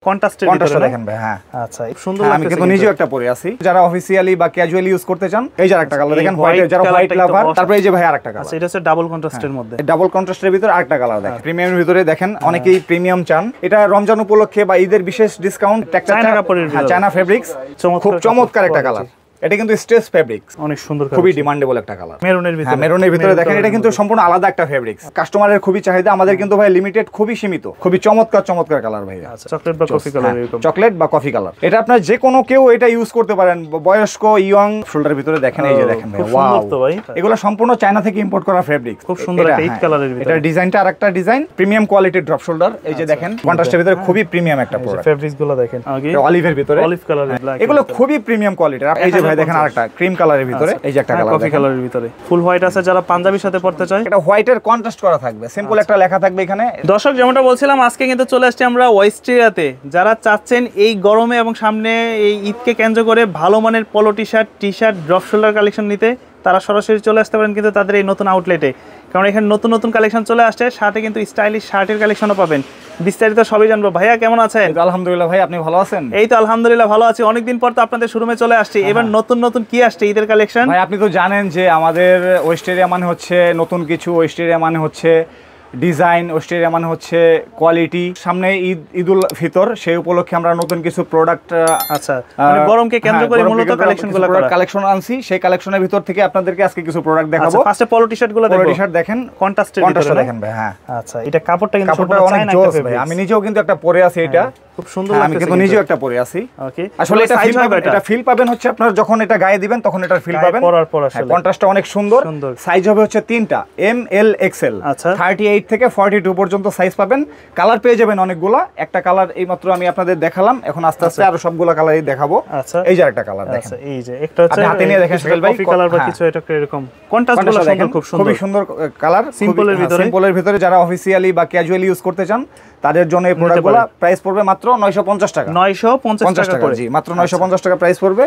কন্ট্রাস্টের ভিতরে দেখেন ভাই। হ্যাঁ আচ্ছা সুন্দর লাগছে। আমি কিন্তু নিজেও একটা পরে আছি, যারা অফিশিয়ালি বা ক্যাজুয়ালি ইউজ করতে চান। এই যে আরেকটা কালার দেখেন, হোয়াইট, যারা হোয়াইট লাভার। তারপরে এই যে ভাই আরেকটা কালার, আচ্ছা এটা হচ্ছে ডাবল কন্ট্রাস্টের মধ্যে। ডাবল কন্ট্রাস্টের ভিতরে আরেকটা কালার দেখেন, প্রিমিয়ামের ভিতরে দেখেন। অনেকেই প্রিমিয়াম চান। এটা রমজান উপলক্ষে বা ঈদের বিশেষ ডিসকাউন্ট, চায়না ফেব্রিক্স, খুব চমৎকার একটা কালার। এটা কিন্তু স্ট্রেস ফেব্রিক্স, অনেক সুন্দর, খুবই ডিমান্ডেবল একটা কালার। মেরুনের ভিতরে, হ্যাঁ মেরুনের ভিতরে দেখেন। এটা কিন্তু সম্পূর্ণ আলাদা একটা ফেব্রিক্স, কাস্টমারের খুবই চাহিদা। আমাদের কিন্তু ভাই লিমিটেড, খুবই সীমিত, খুবই চমৎকার চমৎকার কালার ভাই। আচ্ছা চকলেট বা কফি কালার, এরকম চকলেট বা কফি কালার। এটা আপনার যে কোনো কেউ এটা ইউজ করতে পারেন, বয়স্ক, ইয়ং। শোল্ডারের ভিতরে দেখেন, এই যে দেখেন ভাই, ওয়াও তো ভাই। এগুলো সম্পূর্ণ চায়না থেকে ইম্পোর্ট করা ফেব্রিক্স, খুব সুন্দর একটা এইট কালারের ভিতরে। এটা ডিজাইনটা আরেকটা ডিজাইন, প্রিমিয়াম কোয়ালিটির ড্রপ শোল্ডার। এই যে দেখেন কন্ট্রাস্টের ভিতরে খুবই প্রিমিয়াম একটা প্রোডাক্ট। ফেব্রিক্স গুলো দেখেন, অলিভের ভিতরে, অলিভ কালারের, এগুলো খুবই প্রিমিয়াম কোয়ালিটির। এই যে ভাই দেখেন আরেকটা ক্রিম কালারের ভিতরে, এই যে একটা কালার কফি কালারের ভিতরে, ফুল হোয়াইট আছে, যারা পাঞ্জাবির সাথে পড়তে চায়। এটা হোয়াইটের কন্ট্রাস্ট করা থাকবে, সিম্পল একটা লেখা থাকবে এখানে। দর্শক যেমনটা বলছিলাম, আজকে কিন্তু চলে আসছে আমরা ওয়েস্ট্রিয়াতে। যারা চাচ্ছেন এই গরমে এবং সামনে এই ঈদকে কেন্দ্র করে ভালো মানের পলো T shirt drop shoulder collection নিতে, তারা সরাসরি চলে আসতে পারেন কিন্তু তাদের এই নতুন আউটলেটে। কারণ এখানে নতুন নতুন কালেকশন চলে আসছে, সাথে কিন্তু স্টাইলিশ শার্টের কালেকশনও পাবেন। বিস্তারিত সবই জানবো। ভাইয়া কেমন আছেন? আলহামদুলিল্লাহ ভাই, আপনি ভালো আছেন? এই তো আলহামদুলিল্লাহ ভালো আছি। অনেকদিন পর তো আপনাদের শোরুমে চলে আসছি। এবার নতুন নতুন কি আসছে ঈদের কালেকশন? ভাই আপনি তো জানেন যে আমাদের ওয়েস্টেরিয়া মানে হচ্ছে নতুন কিছু, ওয়েস্টেরিয়া মানে হচ্ছে ডিজাইন, ওয়েস্টেরিয়া মানে হচ্ছে কোয়ালিটি। সামনে ঈদুল ফিতর, সেই উপলক্ষে আমরা নতুন কিছু প্রোডাক্ট, আচ্ছা মানে গরমকে কেন্দ্র করে মূলত কালেকশন আনছি। সেই কালেকশনের ভিতর থেকে আপনাদেরকে আজকে কিছু প্রোডাক্ট দেখাবো। ফার্স্টে পলো টি শার্টগুলো দেখো। পলো টি শার্ট দেখেন, কন্ট্রাস্টের দেখেন ভাই। হ্যাঁ আচ্ছা, এটা কাপড়টা কিন্তু অনেক জোস ভাই। আমি নিজেও কিন্তু একটা পরে আছি, এটা খুব সুন্দর লাগছে। আমি কিন্তু নিজেও একটা পরে আছি। ওকে, আসলে এটা ফিল পাবেন হচ্ছে আপনারা যখন এটা গায়ে দিবেন তখন এটার ফিল পাবেন। পরার পর আসলে কন্ট্রাস্টটা অনেক সুন্দর। সাইজ হবে হচ্ছে তিনটা, এম এল এক্সএল। আচ্ছা 38 থেকে 42 পর্যন্ত সাইজ পাবেন। কালার পেয়ে যাবেন অনেকগুলা। একটা কালার এইমাত্র আমি আপনাদের দেখালাম, এখন আস্তে আস্তে আরো সবগুলা কালারই দেখাবো। আচ্ছা এই যে একটা কালার দেখেন, আচ্ছা এই যে একটা হচ্ছে হাতে নিয়ে দেখেন শাকিল ভাই, কফি কালার বা কিছু এটা এরকম কন্ট্রাস্টগুলো দেখেন, খুব সুন্দর, খুবই সুন্দর কালার। সিম্পলের ভিতরে যারা অফিশিয়ালি বা ক্যাজুয়ালি ইউজ করতে চান তাদের জন্য এই প্রোডাক্টগুলো প্রাইস পড়বে মাত্র 950 টাকা। 950 টাকা জি, মাত্র 950 টাকা প্রাইস পড়বে।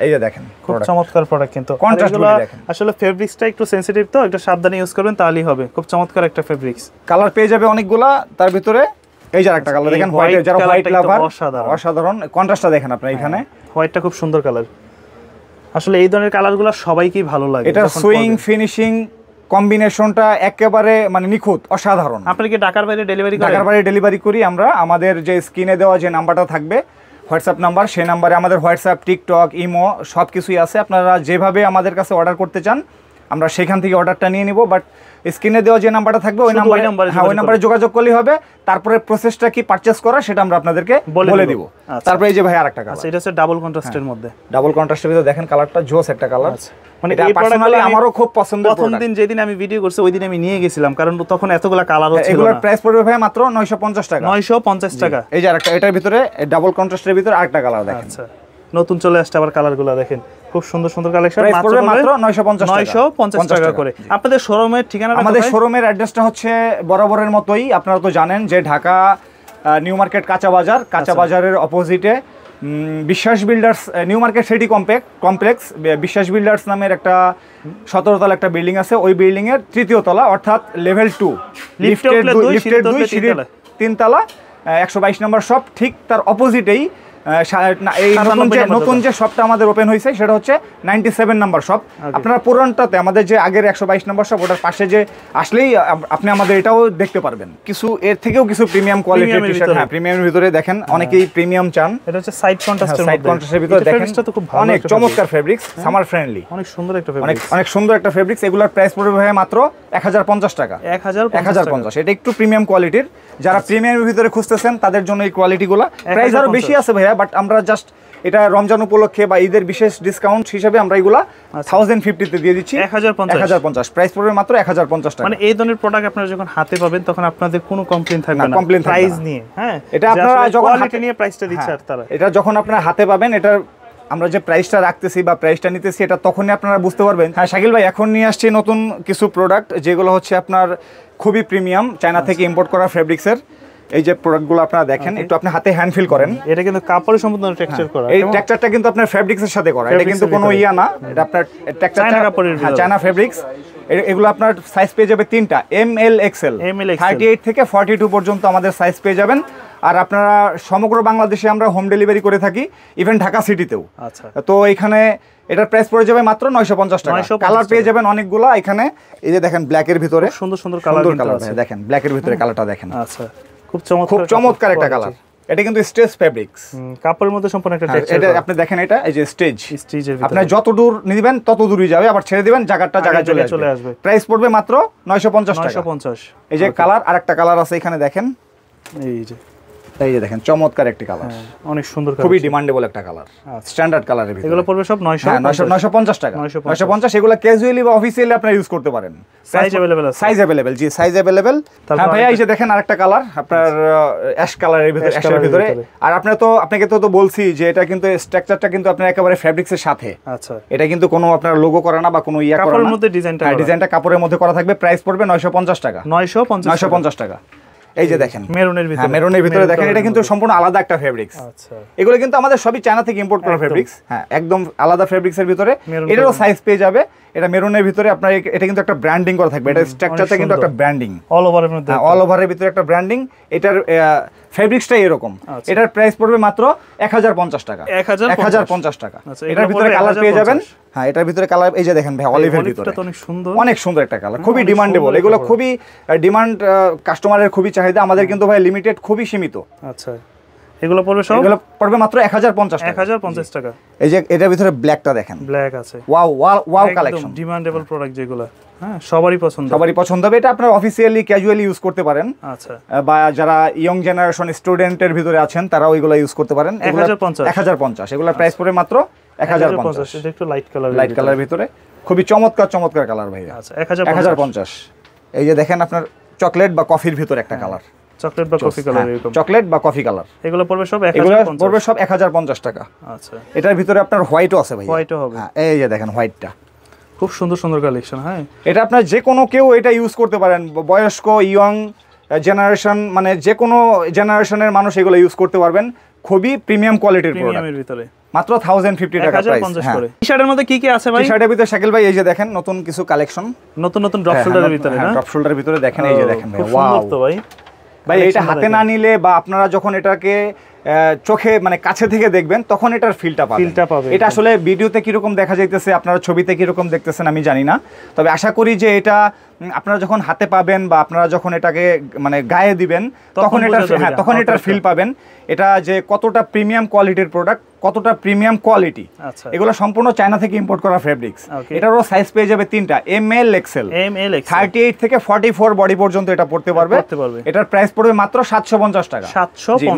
এই যে দেখেন খুব চমৎকার প্রোডাক্ট, কিন্তু কন্ট্রাস্টগুলো আসলে ফেব্রিক্সটা একটু সেনসিটিভ, তো একটু সাবধানে ইউজ করবেন তাহলেই হবে। খুব চমৎকার একটা ফেব্রিক্স। কালার পেয়ে যাবে অনেকগুলা তার ভিতরে। এই যে একটা কালার দেখেন, হোয়াইট, যারা হোয়াইট লাভার, অসাধারণ কন্ট্রাস্টটা দেখেন আপনারা এখানে। হোয়াইটটা খুব সুন্দর কালার। আসলে এই ধরনের কালারগুলো সবাইকেই ভালো লাগে। এটা সুইং ফিনিশিং কম্বিনেশনটা একেবারে মানে নিখুঁত, অসাধারণ। আপনি কি ঢাকার বাইরে ডেলিভারি করেন? ঢাকার বাইরে ডেলিভারি করি আমরা। আমাদের যে স্ক্রিনে দেওয়া যে নাম্বারটা থাকবে, হোয়াটসঅ্যাপ নাম্বার, সেই নাম্বারে আমাদের হোয়াটসঅ্যাপ, টিকটক, ইমো সব কিছুই আছে। আপনারা যেভাবে আমাদের কাছে অর্ডার করতে চান আমরা সেখান থেকে অর্ডারটা নিয়ে নিব। বাট স্ক্রিনে দেওয়া যে নাম্বারটা থাকবে ওই নাম্বারে যোগাযোগ করলেই হবে। তারপরে প্রসেসটা কি পারচেজ করা সেটা আমরা আপনাদেরকে বলে দিব। তারপরে এই যে ভাই আরেকটা কালার, এটা হচ্ছে ডাবল কন্ট্রাস্টের মধ্যে। ডাবল কন্ট্রাস্টের ভিতরে দেখেন কালারটা জোস একটা কালার। মানে এই পার্সোনালি আমারও খুব পছন্দের প্রথম দিন যেদিন আমি ভিডিও করছি ওই দিন আমি নিয়ে গেছিলাম, কারণ তখন এতগুলা কালার ছিল না। এগুলোর প্রাইস পড়বে ভাই মাত্র 950 টাকা। 950 টাকা। এই যে আরেকটা, এটার ভিতরে ডাবল কন্ট্রাস্টের ভিতরে আরেকটা কালার দেখেন। আচ্ছা নতুন চলে আসছে আবার কালারগুলো দেখেন, খুব সুন্দর সুন্দর কালেকশন। মাত্র 950 টাকা করে। আপনাদের শোরুমের ঠিকানাটা? আমাদের শোরুমের অ্যাড্রেসটা হচ্ছে বরাবরের মতোই, আপনারা তো জানেন যে ঢাকা নিউ মার্কেট কাঁচা বাজার, কাঁচা বাজারের অপোজিটে বিশ্বাস builders, new market city complex, বিশ্বাস বিল্ডার্স নামের একটা 17 তলা একটা বিল্ডিং আছে। ওই বিল্ডিং এর 3য় তলা, অর্থাৎ লেভেল 2, লিফটেড 2 সিঁড়ির 3 তলা, 122 নম্বর শপ। ঠিক তার অপোজিটেই এই নতুন যে শপটা আমাদের ওপেন হয়েছে সেটা হচ্ছে 97 নাম্বার শপ। আপনারা পুরনটাতে আমাদের যে আগের 122 নম্বর শপ, ওটার পাশে যে আসলেই আপনি আমাদের এটাও দেখতে পারবেন। কিছু এর থেকেও কিছু প্রিমিয়াম কোয়ালিটির টি-শার্ট, হ্যাঁ প্রিমিয়ামের ভিতরে দেখেন অনেকেই প্রিমিয়াম চান। এটা হচ্ছে সাইড কন্ট্রাস্টের ভিতরে দেখেন, অনেক চমৎকার ফেব্রিক্স, সামার ফ্রেন্ডলি, অনেক সুন্দর একটা ফেব্রিক্স, অনেক সুন্দর একটা ফেব্রিক্স। এগুলোর প্রাইস পড়বে ভাই মাত্র 1050 টাকা। 1050। এটা একটু প্রিমিয়াম কোয়ালিটির, যারা প্রিমিয়ামের ভিতরে খুঁজতেছেন তাদের জন্য এই কোয়ালিটিগুলো। প্রাইস আরো বেশি আছে ভাইয়া, বাট আমরা জাস্ট এটা রমজান উপলক্ষে বা ঈদের বিশেষ ডিসকাউন্ট হিসেবে আমরা এগুলা 1050 তে দিয়ে দিচ্ছি। 1050 প্রাইস পড়বে মাত্র 1050 টাকা। মানে এই ধরনের প্রোডাক্ট আপনারা যখন হাতে পাবেন তখন আপনাদের কোনো কমপ্লেইন থাকবে না প্রাইস নিয়ে। হ্যাঁ, এটা আপনারা যখন হাতে নিয়ে প্রাইসটা দিচ্ছে আর তারা, এটা যখন আপনারা হাতে পাবেন, এটা আমরা যে প্রাইসটা রাখতেছি বা প্রাইসটা নিতেছি এটা তখনই আপনারা বুঝতে পারবেন। হ্যাঁ শাকিল ভাই, এখন নিয়ে আসছি নতুন কিছু প্রোডাক্ট যেগুলো হচ্ছে আপনার খুবই প্রিমিয়াম, চায়না থেকে ইম্পোর্ট করা ফেব্রিক্সের। এই যে প্রোডাক্টগুলো আপনারা দেখেন, একটু আপনি হাতে হ্যান্ড ফিল করেন। এটা কিন্তু কাপড়ের সম্পূর্ণ টেক্সচার করা, এই টেক্সচারটা কিন্তু আপনার ফেব্রিক্সের সাথে করা, এটা কিন্তু কোনো ইয়া না। এটা আপনার টেক্সচারটা চায়না ফেব্রিক্স। এগুলো আপনার সাইজ পেয়ে যাবে 3টা, এম এল এক্সএল, 38 থেকে 42 পর্যন্ত আমাদের সাইজ পেয়ে যাবেন। আর আপনারা সমগ্র বাংলাদেশে আমরা হোম ডেলিভারি করে থাকি, ইভেন ঢাকা সিটিতেও। আচ্ছা, তো এখানে এটার প্রাইস পড়ে যাবে মাত্র 950 টাকা। কালার পেয়ে যাবেন অনেকগুলো এখানে। এই যে দেখেন ব্ল্যাকের ভিতরে সুন্দর সুন্দর কালার আছে, দেখেন ব্ল্যাকের ভিতরে কালারটা দেখেন। আচ্ছা, খুব চমৎকার একটা কালার। এটা কিন্তু স্টেজ ফেব্রিক্স, কাপড়ের মধ্যে সম্পূর্ণ একটা টেক্সচার। এটা আপনি দেখেন, এটা এই যে স্টেজের ভিতরে আপনি যত দূর নিবেন তত দূরই যাবে, আবার ছেড়ে দিবেন জায়গায় চলে আসবে। প্রাইস পড়বে মাত্র 950 টাকা। 950। এই যে কালার, আরেকটা কালার আছে এখানে দেখেন, এই যে দেখেন চমৎকার একটা কালার, অনেক সুন্দর, খুবই ডিমান্ডেবল একটা কালার, স্ট্যান্ডার্ড কালারের ভিতরে। এগুলো পড়বে সব 950 টাকা। 950। এগুলো ক্যাজুয়ালি বা অফিসিয়ালি আপনারা ইউজ করতে পারেন। সাইজ अवेलेबल আছে, সাইজ अवेलेबल, জি সাইজ अवेलेबल। হ্যাঁ ভাইয়া, এই যে দেখেন আরেকটা কালার আপনার অ্যাশ কালারের ভিতরে, অ্যাশের ভিতরে। আর আপনাকে তো বলছি যে এটা কিন্তু স্ট্রাকচারটা কিন্তু আপনার একেবারে ফেব্রিক্সের সাথে। আচ্ছা, এটা কিন্তু কোনো আপনার লোগো করা না বা কোনো ইয়া করা না, কাপড়ের মধ্যে ডিজাইনটা কাপড়ের মধ্যে করা থাকবে। প্রাইস পড়বে 950 টাকা। 950 টাকা। এই যে দেখেন মেরুনের ভিতরে দেখেন, এটা কিন্তু সম্পূর্ণ আলাদা একটা ফেব্রিক্স। আচ্ছা, এগুলো কিন্তু আমাদের সবই চায়না থেকে ইম্পোর্ট করা ফেব্রিক্স। হ্যাঁ, একদম আলাদা ফেব্রিক্সের ভিতরে। এটারও সাইজ পেয়ে যাবে। এটা মেরুনের ভিতরে আপনার, এটা কিন্তু একটা ব্র্যান্ডিং করা থাকবে। এটা স্ট্রাকচারটা কিন্তু একটা ব্র্যান্ডিং, অল ওভারের মধ্যে, অল ওভারের ভিতরে একটা ব্র্যান্ডিং। এটার ফেব্রিক্সটাই এরকম। এটার প্রাইস পড়বে মাত্র 1050 টাকা। 1050 টাকা। এটার ভিতরে কালার পেয়ে যাবেন। হ্যাঁ, এটার ভিতরে কালার এই যে দেখেন ভাই, অলিভের ভিতরে অনেক সুন্দর একটা কালার, খুবই ডিমান্ডেবল। এগুলো খুবই ডিমান্ড, কাস্টমারের খুবই চাহিদা। আমাদের কিন্তু ভাই লিমিটেড, খুবই সীমিত। আচ্ছা, এগুলো পড়বে মাত্র 1050 টাকা। এই যে এটার ভিতরে ব্ল্যাকটা দেখেন, ব্ল্যাক আছে, ওয়াও কালেকশন, ডিমান্ডেবল প্রোডাক্ট যেগুলো, হ্যাঁ সবারই পছন্দ হবে। এটা আপনারা অফিসিয়ালি ক্যাজুয়ালি ইউজ করতে পারেন। আচ্ছা, বা যারা ইয়ং জেনারেশন স্টুডেন্টের ভিতরে আছেন তারাও এগুলো ইউজ করতে পারেন। 1050। এগুলোর প্রাইস পড়বে মাত্র 1050। এটা একটু লাইট কালারের ভিতরে, খুবই চমৎকার কালার ভাই। আচ্ছা, 1050। এই যে দেখেন আপনার চকলেট বা কফির ভিতরে একটা কালার, চকলেট বা কফি কালার, এরকম চকলেট বা কফি কালার। এগুলো পড়বে সব 1050 টাকা। আচ্ছা, এটার ভিতরে আপনার হোয়াইটও আছে ভাই, হোয়াইটও হবে। হ্যাঁ, এই যে দেখেন হোয়াইটটা, খুব সুন্দর কালেকশন। হ্যাঁ, এটা আপনার যে কোনো কেউ এটা ইউজ করতে পারেন, বয়স্ক, ইয়ং জেনারেশন, মানে যে কোনো জেনারেশনের মানুষ এগুলো ইউজ করতে পারবেন। খুবই প্রিমিয়াম কোয়ালিটির প্রোডাক্ট, ভিতরে মাত্র 1050 টাকা প্রাইস। টি-শার্টের মধ্যে কি আছে ভাই? টি-শার্টের ভিতরে শাকিল ভাই এই যে দেখেন নতুন কিছু কালেকশন, নতুন ড্রপ শোল্ডারের ভিতরে, না ড্রপ শোল্ডারের ভিতরে দেখেন। এই যে দেখেন ভাই, ওয়াও তো ভাই। এটা হাতে না নিলে বা আপনারা যখন এটাকে চোখে মানে কাছে থেকে দেখবেন তখন এটার ফিলটা পাবেন। এটা আসলে ভিডিওতে কিরকম দেখা যাইতেছে, আপনারা ছবিতে কিরকম দেখতেছেন আমি জানি না, তবে আশা করি যে এটা আপনারা যখন হাতে পাবেন বা আপনারা যখন এটাকে মানে গায়ে দিবেন তখন এটার ফিল পাবেন। এটা যে কতটা প্রিমিয়াম কোয়ালিটির প্রোডাক্ট, কতটা প্রিমিয়াম কোয়ালিটি। এগুলো সম্পূর্ণ চায়না থেকে ইম্পোর্ট করা ফেব্রিক্স। এটারও সাইজ পেয়ে যাবে তিনটা, ML XL, 38 থেকে 44 বডি পর্যন্ত এটা পড়তে পারবে। এটার প্রাইস পড়বে মাত্র 750 টাকা।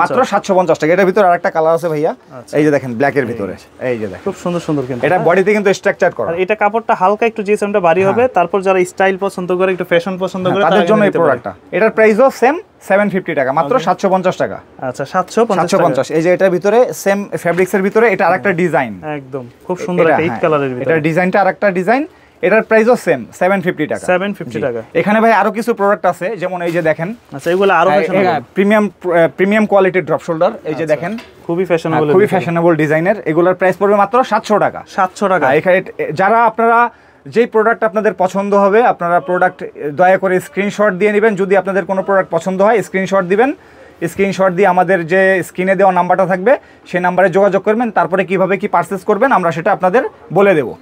মাত্র 750 টাকা। এটার ভিতরে আরেকটা কালার আছে ভাইয়া, এই যে দেখেন ব্ল্যাকের ভিতরে। এই যে দেখেন খুব সুন্দর কিন্তু এটা বডিতে কিন্তু স্ট্রাকচার করা। আর এটা কাপড়টা হালকা একটু জিএসএমটা ভারী হবে। তারপর যারা স্টাইল পছন্দ করে, একটু ফ্যাশন পছন্দ করে, তাদের জন্য এই প্রোডাক্টটা। এটার প্রাইসও সেম 750 টাকা, মাত্র 750 টাকা। আচ্ছা, 750। এই যে এটার ভিতরে সেম ফেব্রিক্সের ভিতরে এটা আরেকটা ডিজাইন, একদম খুব সুন্দর একটা ইট কালারের ভিতরে। এটা ডিজাইনটা আরেকটা ডিজাইন। এটার প্রাইসও সেম 750 টাকা। 750 টাকা। এখানে ভাই আরো কিছু প্রোডাক্ট আছে, যেমন এই যে দেখেন। আচ্ছা, এগুলো আরো প্রিমিয়াম কোয়ালিটির ড্রপ শোল্ডার। এই যে দেখেন খুবই ফ্যাশনেবল ডিজাইনের। এগুলোর প্রাইস পড়বে মাত্র 700 টাকা। 700 টাকা। এখানে যারা আপনারা যেই প্রোডাক্ট আপনাদের পছন্দ হবে, আপনারা প্রোডাক্ট দয়া করে স্ক্রিনশট দিয়ে নেবেন। যদি আপনাদের কোনো প্রোডাক্ট পছন্দ হয় স্ক্রিনশট দিবেন। স্ক্রিনশট দিয়ে আমাদের যে স্ক্রিনে দেওয়া নাম্বারটা থাকবে সেই নাম্বারে যোগাযোগ করবেন। তারপরে কিভাবে কি পারচেজ করবেন আমরা সেটা আপনাদের বলে দেবো।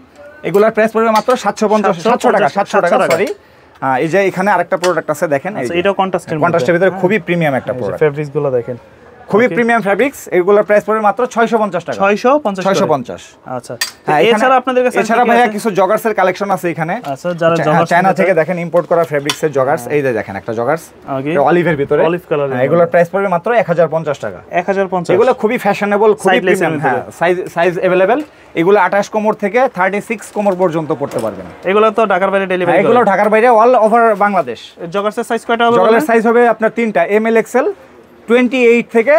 এগুলোর প্রাইস পড়বে মাত্র 700 টাকা। সরি, এই যে এখানে আরেকটা প্রোডাক্ট আছে দেখেন, এটাও কন্ট্রাস্টের ভিতরে খুবই প্রিমিয়াম একটা প্রোডাক্ট। ফেব্রিক্সগুলো দেখেন, খুবই প্রিমিয়াম ফেব্রিক্স। এগুলোর প্রাইস পড়বে মাত্র 650 টাকা। 650। আচ্ছা, এছাড়া আপনাদের কাছে ভাইয়া কিছু জগার্সের কালেকশন আছে এখানে। আচ্ছা, যারা জগার্স চায়না থেকে দেখেন ইম্পোর্ট করা ফেব্রিক্সের জগার্স। এই যে দেখেন একটা জগার্স অলিভের ভিতরে, অলিভ কালার। এগুলোর প্রাইস পড়বে মাত্র 1050 টাকা। 1050। এগুলো খুবই ফ্যাশনেবল, খুবই প্রিমিয়াম। হ্যাঁ, সাইজ अवेलेबल। এগুলো 28 কোমর থেকে 36 কোমর পর্যন্ত পড়তে পারবেন। এগুলো তো ঢাকার বাইরে ডেলিভারি। এগুলো ঢাকার বাইরে অল ওভার বাংলাদেশ। জগার্সের সাইজ কয়টা হবে? জগার্সের সাইজ হবে আপনার তিনটা, ML XL, 28 থেকে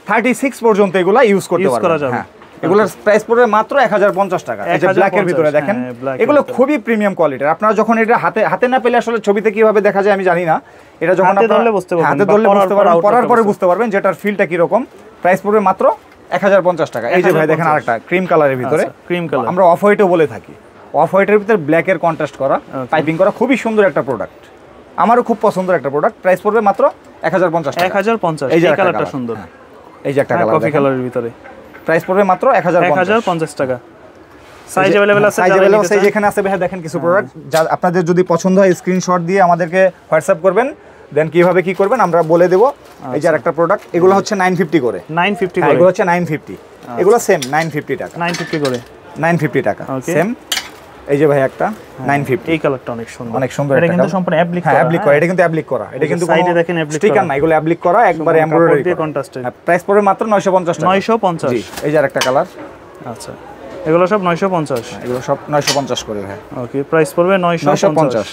36 পর্যন্ত এগুলা ইউজ করতে পারবেন। হ্যাঁ, এগুলোর প্রাইস পড়বে মাত্র 1050 টাকা। এই যে ব্ল্যাকের ভিতরে দেখেন, এগুলো খুবই প্রিমিয়াম কোয়ালিটির। আপনারা যখন এটা হাতে না পেলে আসলে ছবিতে কিভাবে দেখা যায় আমি জানি না, এটা যখন হাতে ধরলে বুঝতে পারবেন, পরার পরে বুঝতে পারবেন যেটার ফিলটা কি রকম। প্রাইস পড়বে মাত্র 1050 টাকা। এই যে ভাই দেখেন আরেকটা ক্রিম কালারের ভিতরে, ক্রিম কালার, আমরা অফ হোয়াইটও বলে থাকি। অফ হোয়াইটের ভিতরে ব্ল্যাকের কন্ট্রাস্ট করা, পাইপিং করা, খুবই সুন্দর একটা প্রোডাক্ট। আমারও খুব পছন্দের একটা প্রোডাক্ট, প্রাইস পড়বে মাত্র 1050 টাকা। 1050, এই কালারটা সুন্দর, এই যে একটা কালার কফি কালারের ভিতরে, প্রাইস পড়বে মাত্র 1050 টাকা। সাইজ अवेलेबल আছে, সাইজ अवेलेबल আছে, যেখানে আছে ভাই দেখেন কিছু প্রোডাক্ট, যা আপনাদের যদি পছন্দ হয় স্ক্রিনশট দিয়ে আমাদেরকে হোয়াটসঅ্যাপ করবেন, দেন কিভাবে কি করবেন আমরা বলে দেব। এই যে আরেকটা প্রোডাক্ট, এগুলো হচ্ছে 950 করে, 950 করে, এগুলো হচ্ছে 950, এগুলো সেম 950 টাকা, 950 করে, 950 টাকা সেম। এই যে ভাই একটা 950, এই কালারটা অনেক সুন্দর, অনেক সুন্দর। এটা কিন্তু সম্পূর্ণ অ্যাপ্লিক করা, অ্যাপ্লিক করা, এটা কিন্তু অ্যাপ্লিক করা, এটা কিন্তু সাইডে দেখেন অ্যাপ্লিক করা, স্টিকার না, এগুলো অ্যাপ্লিক করা, একবারে এমব্রয়ডারি দিয়ে কন্ট্রাস্টেড। প্রাইস পড়বে মাত্র 950 টাকা। 950, জি। এই যে আরেকটা কালার, আচ্ছা এগুলো সব 950, এগুলো সব 950 করে ভাই। ওকে, প্রাইস পড়বে 950।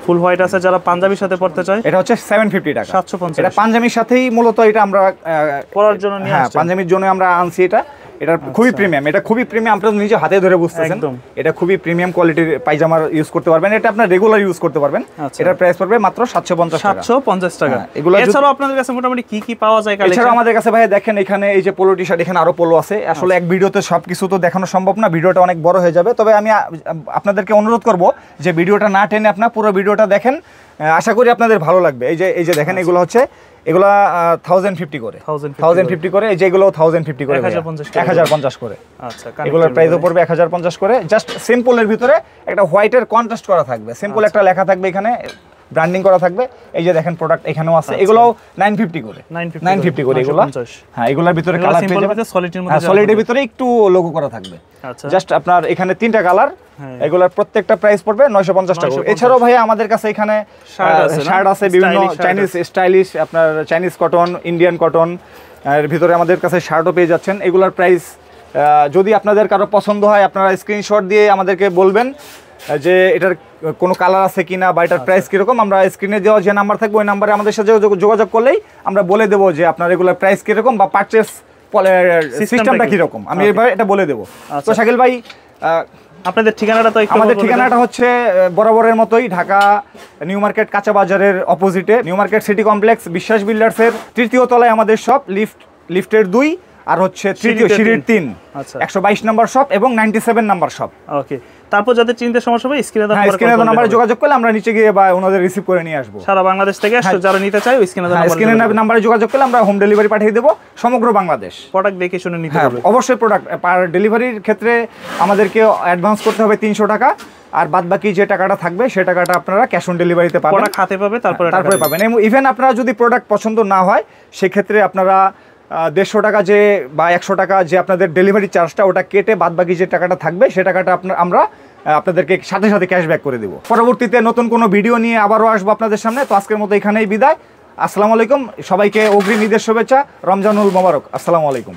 ফুল হোয়াইট আছে, যারা পাঞ্জাবির সাথে পড়তে চায়, এটা হচ্ছে 750 টাকা, 750। এটা পাঞ্জাবির সাথেই মূলত এটা আমরা পরার জন্য নিয়ে আসছি, পাঞ্জাবির জন্য আমরা আনছি এটা। এটা খুবই প্রিমিয়াম, এটা খুবই প্রিমিয়াম, আপনারা নিজে হাতে ধরে বুঝতেছেন, এটা খুবই প্রিমিয়াম কোয়ালিটির পায়জামার ইউজ করতে পারবেন, এটা আপনারা রেগুলার ইউজ করতে পারবেন। এটার প্রাইস পড়বে মাত্র 750 টাকা, 750 টাকা। এগুলো এছাড়াও আপনাদের কাছে মোটামুটি কি কি পাওয়া যায় কালেকশন? এছাড়াও আমাদের কাছে ভাই দেখেন এখানে এই যে পোলো টি-শার্ট, এখানে আরো পোলো আছে। আসলে এক ভিডিওতে সবকিছু তো দেখানো সম্ভব না, ভিডিওটা অনেক বড় হয়ে যাবে। তবে আমি আপনাদেরকে অনুরোধ করব যে ভিডিওটা না টেনে আপনারা পুরো ভিডিওটা দেখেন, আশা করি আপনাদের ভালো লাগবে। এই যে দেখেন এগুলো হচ্ছে, এগুলা 1050 করে, 1050 করে, এই যে এগুলো 1050 করে, 1050 করে। আচ্ছা, এগুলোর প্রাইসও পড়বে 1050 করে। জাস্ট সিম্পলের ভিতরে একটা হোয়াইটের কন্ট্রাস্ট করা থাকবে, সিম্পল একটা লেখা থাকবে, এখানে ব্র্যান্ডিং করা থাকবে। এই যে দেখেন প্রোডাক্ট এখানেও আছে, এগুলো 950 করে, 950 করে এগুলো। হ্যাঁ, এগুলোর ভিতরে কালার পেয়ে যাবেন, সলিডের ভিতরে একটু লোগো করা থাকবে। জাস্ট আপনার এখানে 3টা কালার, এগুলোর প্রত্যেকটা প্রাইস পড়বে 950 টাকা। এছাড়াও ভাই আমাদের কাছে এখানে শার্ট আছে, বিভিন্ন চাইনিজ স্টাইলিশ, আপনার চাইনিজ কটন, ইন্ডিয়ান কটন এর ভিতরে আমাদের কাছে শার্টও পেয়ে যাচ্ছেন। এগুলোর প্রাইস যদি আপনাদের কারো পছন্দ হয়, আপনারা স্ক্রিনশট দিয়ে আমাদেরকে বলবেন যে এটার কোনো কালার আছে কিনা বা এটার প্রাইস কিরকম। আমরা স্ক্রিনে দেওয়া যে নাম্বার থাকবে ওই নাম্বারে আমাদের সাথে যোগাযোগ করলেই আমরা বলে দেবো যে আপনার এগুলোর প্রাইস কিরকম বা পারচেস সিস্টেমটা কিরকম, আমি এবার এটা বলে দেবো। তো শাকিল ভাই, আপনাদের ঠিকানাটা তো একটু, আমাদের ঠিকানাটা হচ্ছে বরাবরের মতোই, ঢাকা নিউ মার্কেট কাঁচা বাজারের অপোজিটে, নিউ মার্কেট সিটি কমপ্লেক্স, বিশ্বাস বিল্ডার্সের 3য় তলায় আমাদের শপ, লিফটের 2 আর হচ্ছে 3য় সিঁড়ির 3, 122 নম্বর শপ এবং 97 নম্বর শপ। ওকে, তারপর যাদের চিনতে সমস্যা হবে স্ক্রিনে নাম্বারে যোগাযোগ করলে আমরা নিচে গিয়ে বা ওনাদের রিসিভ করে নিয়ে আসবো। সারা বাংলাদেশ থেকে যারা নিতে চায় স্ক্রিনে নাম্বারে যোগাযোগ করলে আমরা হোম ডেলিভারি পাঠিয়ে দেবো সমগ্র বাংলাদেশ। প্রোডাক্ট দেখে শুনে নিতে হবে অবশ্যই। প্রোডাক্ট পার ডেলিভারির ক্ষেত্রে আমাদেরকে অ্যাডভান্স করতে হবে 300 টাকা, আর বাদ বাকি যে টাকাটা থাকবে সেই টাকাটা আপনারা ক্যাশ অন ডেলিভারিতে পাবেন, প্রোডাক্ট হাতে পাবে, তারপরে পাবেন। ইভেন আপনারা যদি প্রোডাক্ট পছন্দ না হয় সেক্ষেত্রে আপনারা 150 টাকা যে বা 100 টাকা যে আপনাদের ডেলিভারি চার্জটা, ওটা কেটে বাদ বাকি যে টাকাটা থাকবে সে টাকাটা আমরা আপনাদেরকে সাথে সাথে ক্যাশব্যাক করে দেবো। পরবর্তীতে নতুন কোনো ভিডিও নিয়ে আবারও আসবো আপনাদের সামনে। তো আজকের মতো এখানেই বিদায়। আসসালামু আলাইকুম, সবাইকে অগ্রিম ঈদের শুভেচ্ছা, রমজানুল মোবারক। আসসালামু আলাইকুম।